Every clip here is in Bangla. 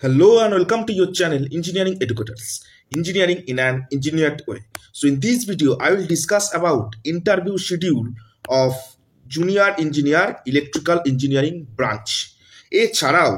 Hello and welcome to your channel Engineering Educators, Engineering in an Engineered Way. So in this video, I will discuss about interview schedule of Junior Engineer Electrical Engineering branch. এছাড়াও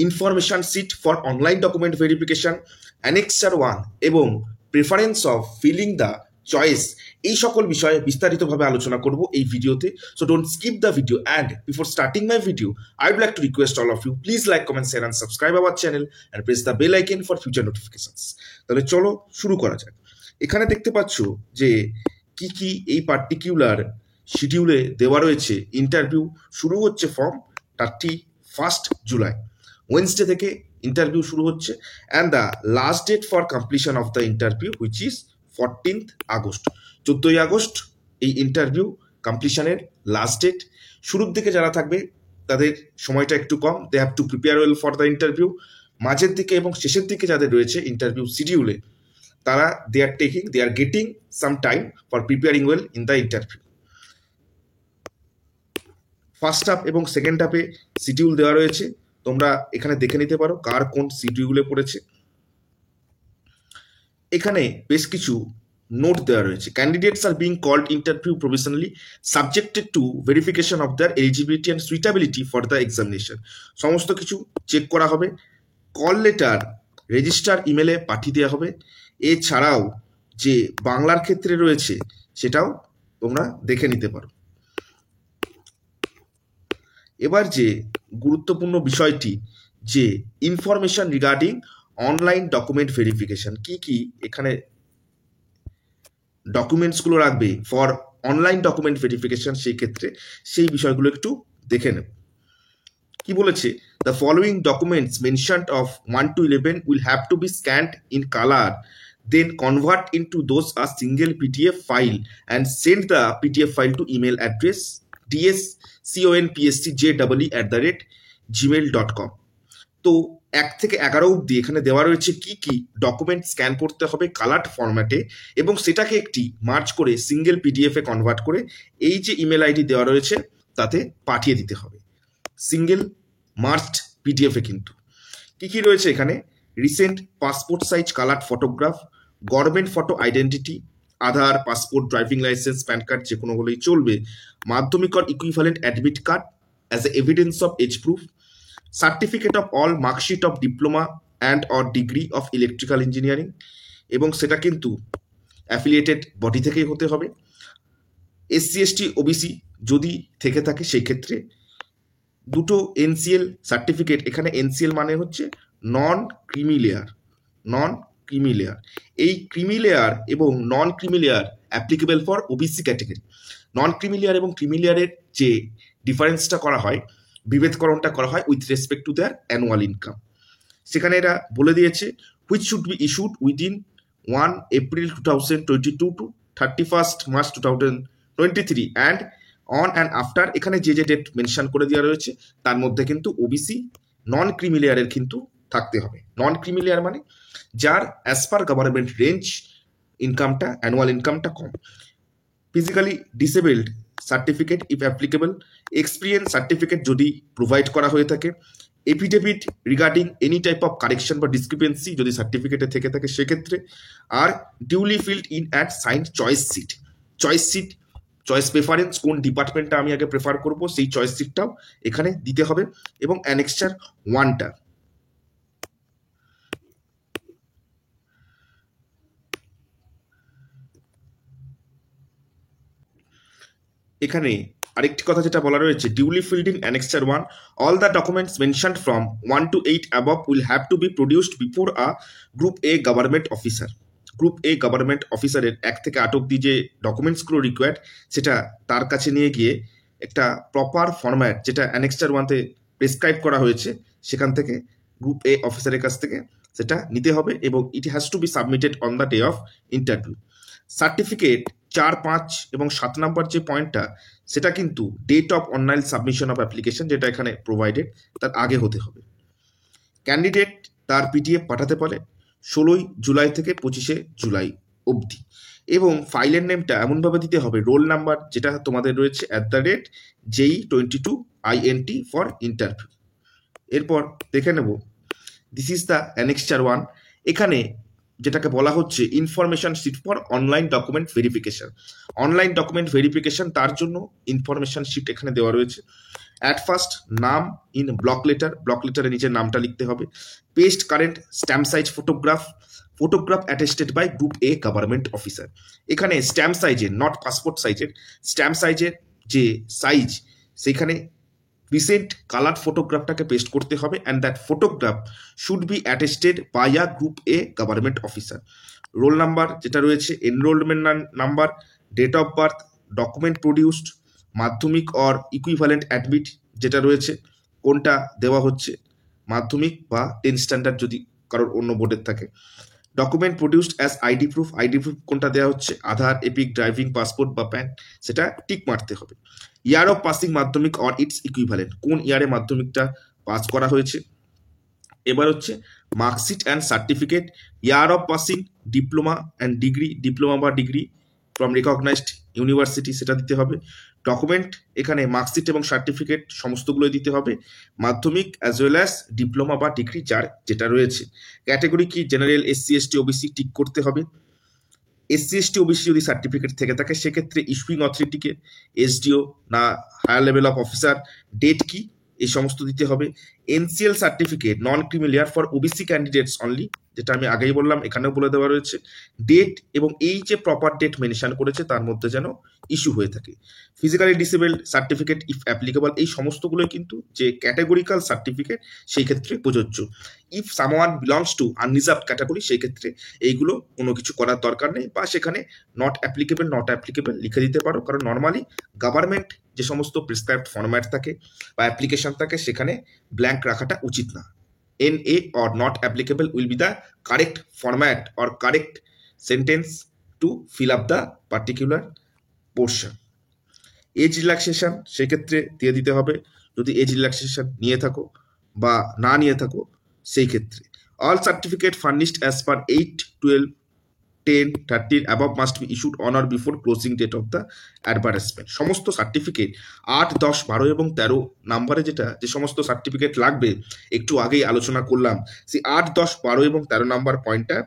information sheet for online document verification, annexure 1 এবং preference of filling the choice, এই সকল বিষয়ে বিস্তারিতভাবে আলোচনা করব এই ভিডিওতে। So don't skip the video and before starting my video I would like to request all of you, please like, comment, share and subscribe our channel and press the bell icon for future notifications. তাহলে চলো শুরু করা যাক। এখানে দেখতে পাচ্ছ যে কি কি এই পার্টিকুলার শিডিউলে দেওয়া রয়েছে। ইন্টারভিউ শুরু হচ্ছে ফ্রম 31 জুলাই, ওয়েনসডে থেকে ইন্টারভিউ শুরু হচ্ছে, and the last date for completion of the interview which is 14th August. 14ই আগস্ট এই ইন্টারভিউ কমপ্লিশনের লাস্ট ডেট। শুরুর দিকে যারা থাকবে তাদের সময়টা একটু কম, they have to prepare well for the interview. মাঝের দিকে এবং শেষের দিকে যাদের রয়েছে ইন্টারভিউ শিডিউলে, তারা they are getting some time for preparing well in the interview. First half এবং সেকেন্ড হাফে শিডিউল দেওয়া রয়েছে, তোমরা এখানে দেখে নিতে পারো কার কোন শিডিউলে পড়েছে। এখানে বেশ কিছু নোট দেওয়া রয়েছে। Candidates are being called interview provisionally subjected to verification of their eligibility and suitability for the examination. সমস্ত কিছু চেক করা হবে। কল লেটার রেজিস্টার ইমেলে পাঠিয়ে দেওয়া হবে। এছাড়াও যে বাংলার ক্ষেত্রে রয়েছে সেটাও তোমরা দেখে নিতে পারো। এবার যে গুরুত্বপূর্ণ বিষয়টি, যে information regarding online document verification, কি কি এখানে ডকুমেন্টসগুলো রাখবে ফর অনলাইন ডকুমেন্ট ভেরিফিকেশন, সেই ক্ষেত্রে সেই বিষয়গুলো একটু দেখে নেব। কি বলেছে? The following documents mentioned of 1 to 11 will have to be scanned in colour, then convert into those a single PDF file and send the PDF file to email address dsconpscjee@gmail.com। তো 1 থেকে 11 অবধি এখানে দেওয়া রয়েছে কি কি ডকুমেন্ট স্ক্যান করতে হবে কালার্ড ফরম্যাটে, এবং সেটাকে একটি মার্চ করে সিঙ্গেল পিডিএফে কনভার্ট করে এই যে ইমেল আইডি দেওয়া রয়েছে তাতে পাঠিয়ে দিতে হবে, সিঙ্গেল মার্চড পিডিএফে। কিন্তু কি কি রয়েছে এখানে? Recent passport size coloured photograph, government photo identity, Aadhaar, passport, driving licence, PAN card যে কোনো হলেই চলবে, মাধ্যমিক or equivalent admit card as a evidence of age proof, certificate of all marksheet of diploma and or degree of electrical engineering, এবং সেটা কিন্তু অ্যাফিলিয়েটেড বডি থেকেই হতে হবে। SC ST OBC যদি থেকে থাকে সেই ক্ষেত্রে দুটো NCL সার্টিফিকেট। এখানে NCL মানে হচ্ছে non creamy layer, non creamy layer. এই ক্রিমি লেয়ার এবং non creamy layer applicable for OBC category. Non creamy layer এবং ক্রিমি লেয়ারের যে ডিফারেন্সটা করা হয়, বিভেদকরণটা করা হয় with respect to their annual income. সেখানে এরা বলে দিয়েছে which should be issued within 1 April 2022 to 31 March 2023 and on and after. এখানে যে যে ডেট মেনশন করে দেওয়া রয়েছে তার মধ্যে কিন্তু ওবিসি নন ক্রিমি লেয়ারের কিন্তু থাকতে হবে। নন ক্রিমি লেয়ার মানে যার অ্যাজ পার গভর্নমেন্ট রেঞ্জ ইনকামটা, অ্যানুয়াল ইনকামটা কম। Physically disabled certificate if applicable, experience certificate যদি প্রোভাইড করা হয়ে থাকে, affidavit regarding any type of correction বা ডিসক্রিপেন্সি যদি সার্টিফিকেটে থেকে থাকে সেক্ষেত্রে, আর duly filled in and signed choice sheet. Choice sheet, choice preference, কোন ডিপার্টমেন্টটা আমি আগে প্রেফার করব সেই চয়েস সিটটাও এখানে দিতে হবে, এবং অ্যানেক্সার 1টা। এখানে আরেকটি কথা যেটা বলা রয়েছে, duly filled in annexure 1, all the documents mentioned from 1 to 8 above will have to B produced before a group A government officer. Group A government অফিসারের 1 থেকে 8 অব্দি যে ডকুমেন্টসগুলো রিকোয়ার্ড, সেটা তার কাছে নিয়ে গিয়ে একটা প্রপার ফরম্যাট যেটা অ্যানেক্সার 1তে প্রেসক্রাইব করা হয়েছে সেখান থেকে গ্রুপ এ অফিসারের কাছ থেকে সেটা নিতে হবে, এবং it has to be submitted on the day of interview. Certificate 4, 5 এবং 7 নম্বর যে পয়েন্টটা, সেটা কিন্তু date of online submission of application যেটা এখানে প্রোভাইডেড তার আগে হতে হবে। ক্যান্ডিডেট তার পিডিএফ পাঠাতে পারে 16 জুলাই থেকে 25 জুলাই অবধি, এবং ফাইলের নেমটা এমনভাবে দিতে হবে, রোল নাম্বার যেটা তোমাদের রয়েছে @JE22INT ফর ইন্টারভিউ। এরপর দেখে নেব দিস ইজ দ্য অ্যানেক্সচার 1। এখানে যেটাকে বলা হচ্ছে information sheet for online document verification. Online document verification তার জন্য ইনফরমেশন শিট এখানে দেওয়া রয়েছে। At first name in block লেটারে নিজের নামটা লিখতে হবে। Paste current stamp size photograph attested by group A government officer. এখানে স্ট্যাম্প সাইজের, নট পাসপোর্ট সাইজের, স্ট্যাম্প সাইজের যে সাইজ সেখানে রিসেন্ট কালার ফটোগ্রাফটাকে পেস্ট করতে হবে, and that photograph should be attested by a group A government officer. Roll number যেটা রয়েছে, enrolment number, date of birth, document produced, মাধ্যমিক অর ইকুইভ্যালেন্ট অ্যাডমিট যেটা রয়েছে কোনটা দেওয়া হচ্ছে, মাধ্যমিক বা 10 স্ট্যান্ডার্ড যদি কারোর অন্য বোর্ডের থাকে। Document produced as ID proof কোনটা দেওয়া হচ্ছে, আধার, এপিক, ড্রাইভিং, পাসপোর্ট বা প্যান, সেটা টিক মারতে হবে। ইয়ার অফ পাসিং মাধ্যমিক অর ইটস ইকুইভ্যালেন্ট, কোন ইয়ারে মাধ্যমিকটা পাস করা হয়েছে। এবার হচ্ছে marksheet and certificate, year of passing, diploma and degree, diploma বা ডিগ্রি ফ্রম রিকগনাইজড ইউনিভার্সিটি সেটা দিতে হবে। ডকুমেন্ট এখানে মার্কশিট এবং সার্টিফিকেট সমস্তগুলোই দিতে হবে, মাধ্যমিক অ্যাজ ওয়েল অ্যাজ ডিপ্লোমা বা ডিগ্রি যার যেটা রয়েছে। ক্যাটাগরি কি, general, SC ST OBC tick করতে হবে। এসসি এসটি ওবিসি যদি সার্টিফিকেট থেকে থাকে সেক্ষেত্রে ইস্যুইং অথরিটিকে, এসডিও না higher level of officer, date কি এই সমস্ত দিতে হবে। NCL certificate non creamy layer for OBC candidates only, যেটা আমি আগেই বললাম এখানেও বলে দেওয়া রয়েছে। ডেট এবং এই যে প্রপার ডেট মেনশন করেছে তার মধ্যে যেন ইস্যু হয়ে থাকে। Physically disable certificate if applicable, এই সমস্তগুলোই কিন্তু যে ক্যাটাগরিক্যাল সার্টিফিকেট সেই ক্ষেত্রে প্রযোজ্য। If someone belongs to unreserved category সেই ক্ষেত্রে এইগুলো কোনো কিছু করার দরকার নেই, বা সেখানে নট অ্যাপ্লিকেবল লিখে দিতে পারো, কারণ নর্মালি গভর্নমেন্ট যে সমস্ত প্রেসক্রাইবড ফরম্যাট থাকে বা অ্যাপ্লিকেশন থাকে সেখানে ব্ল্যাঙ্ক রাখাটা উচিত না। NA or not applicable will be the correct format or correct sentence to fill up the particular portion. Age relaxation সেক্ষেত্রে দিয়ে দিতে হবে যদি এজ রিল্যাক্সেশন নিয়ে থাকো, বা না নিয়ে থাকো সেই ক্ষেত্রে। All certificate furnished as per 8, 12, 10, 13 above must be issued on or before closing date of the advertisement। সমস্ত সার্টিফিকেট 8, 10, 12 এবং 13 নাম্বারে যে সমস্ত সার্টিফিকেট লাগবে একটু আগেই আলোচনা করলাম, সেই 8, 10, 12 এবং 13 নাম্বার পয়েন্টটা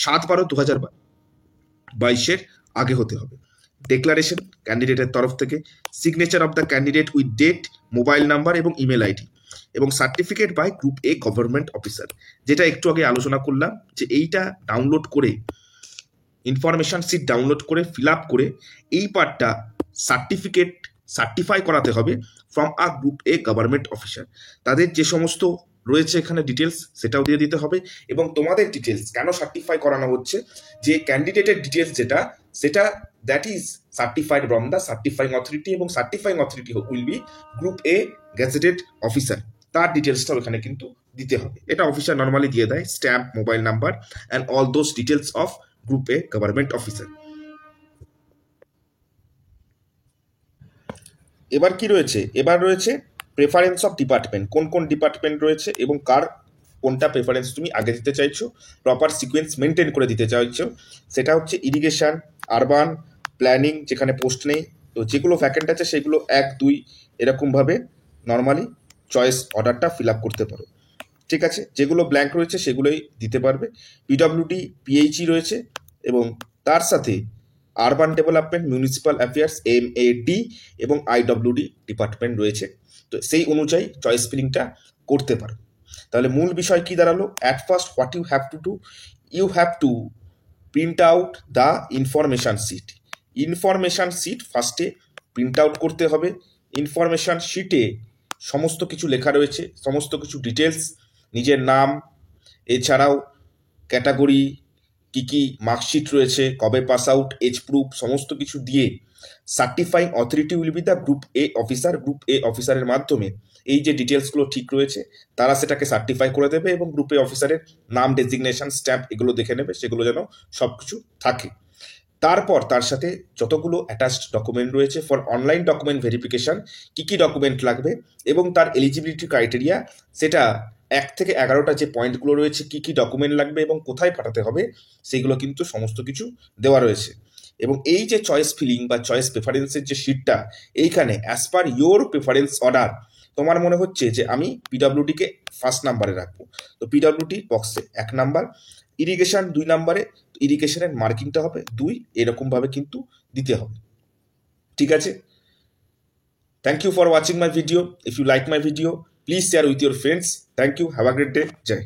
7/12/2022 আগে হতে হবে। ডেক্লারেশন ক্যান্ডিডেটের তরফ থেকে, signature of the candidate with date, mobile number এবং ইমেল আইডি, এবং certificate by group A government officer, যেটা একটু আগে আলোচনা করলাম যে এইটা ডাউনলোড করে, ইনফরমেশন সিট ডাউনলোড করে ফিল আপ করে এই পার্টটা সার্টিফাই করাতে হবে from a group A government officer. তাদের যে সমস্ত রয়েছে এখানে ডিটেলস সেটাও দিয়ে দিতে হবে, এবং তোমাদের ডিটেলস কেন সার্টিফাই করানো হচ্ছে, যে ক্যান্ডিডেটের ডিটেলস সেটা that is certified from the certifying authority, এবং certifying authority will be group A gazetted officer, তার ডিটেলসটাও এখানে কিন্তু দিতে হবে। এটা অফিসার নর্মালি দিয়ে দেয়, stamp, mobile number and all those details of group A government officer. এবার কি রয়েছে, এবার রয়েছে প্রেফারেন্স অফ ডিপার্টমেন্ট, কোন কোন ডিপার্টমেন্ট রয়েছে এবং কার কোনটা প্রেফারেন্স তুমি আগে দিতে চাইছো, প্রপার সিকোয়েন্স মেনটেন করে দিতে চাইছো। সেটা হচ্ছে ইরিগেশন, আরবান, প্ল্যানিং যেখানে পোস্ট নেই, তো যেগুলো ভ্যাকেন্ট আছে সেগুলো 1, 2 এরকমভাবে নর্মালি চয়েস অর্ডারটা ফিল আপ করতে পারো। ঠিক আছে, যেগুলো ব্ল্যাঙ্ক রয়েছে সেগুলোই দিতে পারবে। পিডব্লিউডি, পিএইচই রয়েছে, এবং তার সাথে urban development, municipal affairs, MAD এবং IWD ডিপার্টমেন্ট রয়েছে। তো সেই অনুযায়ী চয়েস ফিলিংটা করতে পারো। তাহলে মূল বিষয় কি দাঁড়ালো, at first what you have to do, you have to print out the information sheet. Information sheet ফার্স্টে প্রিন্ট আউট করতে হবে। ইনফরমেশান শিটে সমস্ত কিছু লেখা রয়েছে, সমস্ত কিছু ডিটেলস, নিজের নাম, এছাড়াও ক্যাটাগরি, কি মার্কশিট রয়েছে, কবে পাস আউট, এজ প্রুফ, সমস্ত কিছু দিয়ে certifying authority will B the group A officer. Group এ অফিসারের মাধ্যমে এই যে ডিটেলসগুলো ঠিক রয়েছে তারা সেটাকে সার্টিফাই করে দেবে, এবং গ্রুপ এ অফিসারের নাম, ডেজিগনেশন, স্ট্যাম্প এগুলো দেখে নেবে, সেগুলো যেন সব কিছু থাকে। তারপর তার সাথে যতগুলো অ্যাটাচড ডকুমেন্ট রয়েছে ফর অনলাইন ডকুমেন্ট ভেরিফিকেশন, কি ডকুমেন্ট লাগবে এবং তার এলিজিবিলিটি ক্রাইটেরিয়া, সেটা 1 থেকে 11টা যে পয়েন্টগুলো রয়েছে, কি ডকুমেন্ট লাগবে এবং কোথায় পাঠাতে হবে, সেগুলো কিন্তু সমস্ত কিছু দেওয়া রয়েছে। এবং এই যে চয়েস ফিলিং বা চয়েস প্রেফারেন্সের যে শিটটা, এইখানে as per your preference order তোমার মনে হচ্ছে যে আমি পিডাব্লিউডিকে ফার্স্ট নাম্বারে রাখবো, তো পিডাব্লিউডি বক্সে 1 নাম্বার, ইরিগেশন 2 নাম্বারে, ইরিগেশনের মার্কিংটা হবে 2, এরকমভাবে কিন্তু দিতে হবে। ঠিক আছে? Thank you for watching my video. If you like my video, please share with your friends. Thank you, have a great day, Joy.